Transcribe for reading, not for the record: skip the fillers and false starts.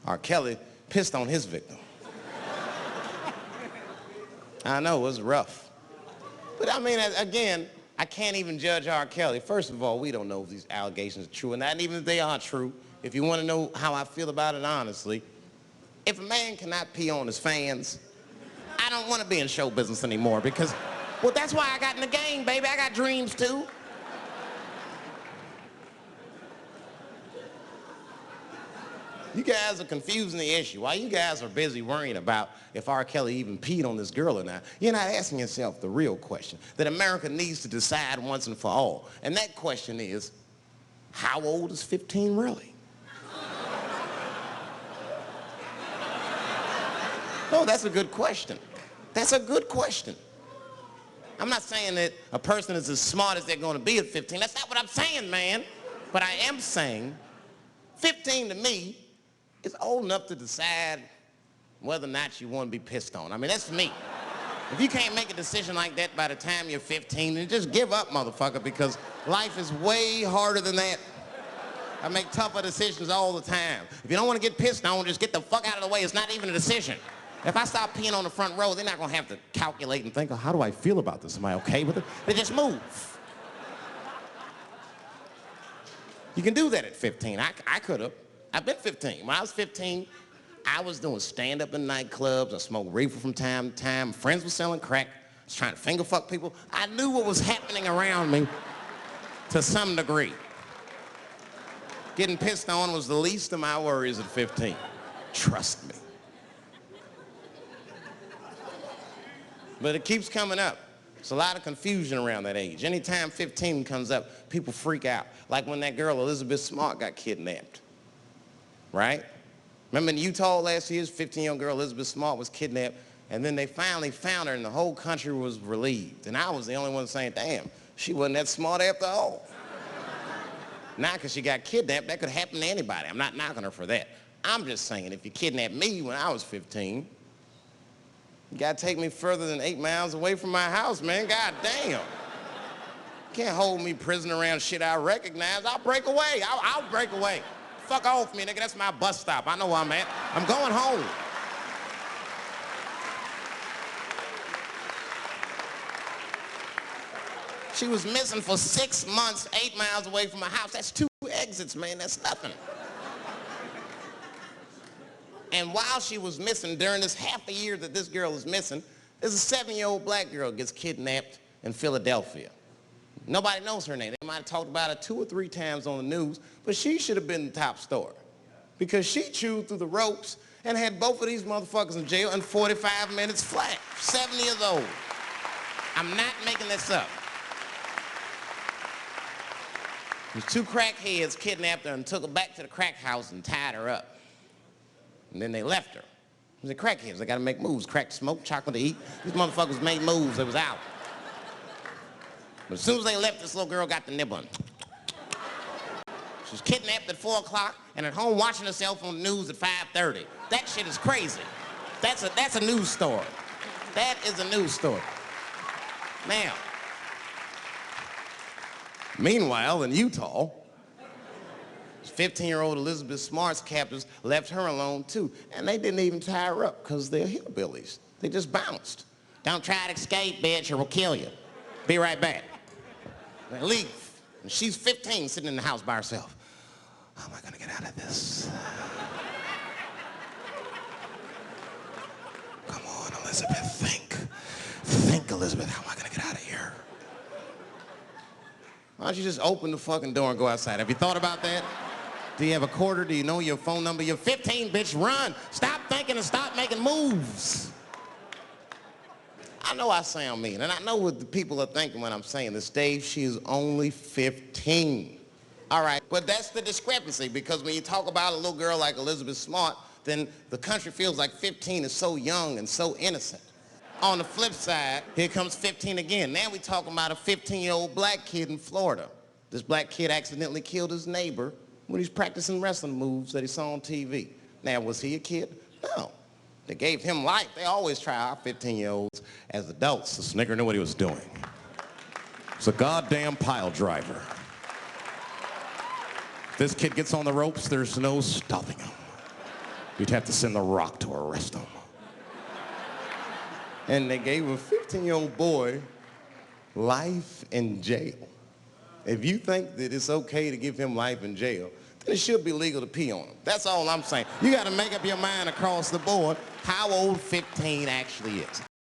R. Kelly pissed on his victim. I know, it was rough. But I mean, again, I can't even judge R. Kelly. First of all, we don't know if these allegations are true, and not even if they are true. If you want to know how I feel about it honestly, if a man cannot pee on his fans, I don't want to be in show business anymore because, well, that's why I got in the game, baby. I got dreams too. You guys are confusing the issue. While you guys are busy worrying about if R. Kelly even peed on this girl or not, you're not asking yourself the real question that America needs to decide once and for all. And that question is, how old is 15 really? No, that's a good question. That's a good question. I'm not saying that a person is as smart as they're going to be at 15. That's not what I'm saying, man. But I am saying 15 to me is old enough to decide whether or not you want to be pissed on. I mean, that's me. If you can't make a decision like that by the time you're 15, then just give up, motherfucker, because life is way harder than that. I make tougher decisions all the time. If you don't want to get pissed on, just get the fuck out of the way. It's not even a decision. If I stop peeing on the front row, they're not going to have to calculate and think, oh, how do I feel about this? Am I okay with it? They just move. You can do that at 15. I could have. I've been 15. When I was 15, I was doing stand-up in nightclubs. I smoked reefer from time to time. Friends were selling crack. I was trying to finger fuck people. I knew what was happening around me to some degree. Getting pissed on was the least of my worries at 15. Trust me. But it keeps coming up. There's a lot of confusion around that age. Anytime 15 comes up, people freak out. Like when that girl, Elizabeth Smart, got kidnapped. Right? Remember in Utah last year, 15-year-old girl Elizabeth Smart was kidnapped, and then they finally found her, and the whole country was relieved. And I was the only one saying, damn, she wasn't that smart after all. Now, because she got kidnapped, that could happen to anybody. I'm not knocking her for that. I'm just saying, if you kidnapped me when I was 15, you gotta take me further than 8 miles away from my house, man. God damn. You can't hold me prisoner around shit I recognize. I'll break away. I'll break away. Fuck off me, nigga. That's my bus stop. I know where I'm at. I'm going home. She was missing for 6 months, 8 miles away from my house. That's 2 exits, man. That's nothing. And while she was missing, during this half a year that this girl is missing, there's a 7-year-old black girl gets kidnapped in Philadelphia. Nobody knows her name. They might have talked about her 2 or 3 times on the news, but she should have been the top story because she chewed through the ropes and had both of these motherfuckers in jail in 45 minutes flat. 7 years old. I'm not making this up. These 2 crackheads kidnapped her and took her back to the crack house and tied her up. And then they left her. They crackheads. They got to make moves. Crack to smoke, chocolate to eat. These motherfuckers made moves. They was out. But as soon as they left, this little girl got the nibbling. She was kidnapped at 4 o'clock and at home watching herself on the news at 5:30. That shit is crazy. That's a news story. That is a news story. Now, meanwhile, in Utah, 15-year-old Elizabeth Smart's captors left her alone too. And they didn't even tie her up because they're hillbillies. They just bounced. Don't try to escape, bitch, or we'll kill you. Be right back. They leave. And she's 15 sitting in the house by herself. How am I gonna get out of this? Come on, Elizabeth, think. Think, Elizabeth, how am I gonna get out of here? Why don't you just open the fucking door and go outside? Have you thought about that? Do you have a quarter? Do you know your phone number? You're 15, bitch, run. Stop thinking and stop making moves. I know I sound mean, and I know what the people are thinking when I'm saying this. Dave, she is only 15. All right, but that's the discrepancy, because when you talk about a little girl like Elizabeth Smart, then the country feels like 15 is so young and so innocent. On the flip side, here comes 15 again. Now we're talking about a 15-year-old black kid in Florida. This black kid accidentally killed his neighbor when he's practicing wrestling moves that he saw on TV. Now, was he a kid? No. They gave him life. They always try our 15-year-olds as adults. The Snicker knew what he was doing. It's a goddamn pile driver. If this kid gets on the ropes, there's no stopping him. You'd have to send The Rock to arrest him. And they gave a 15-year-old boy life in jail. If you think that it's okay to give him life in jail, then it should be legal to pee on him. That's all I'm saying. You got to make up your mind across the board how old 15 actually is.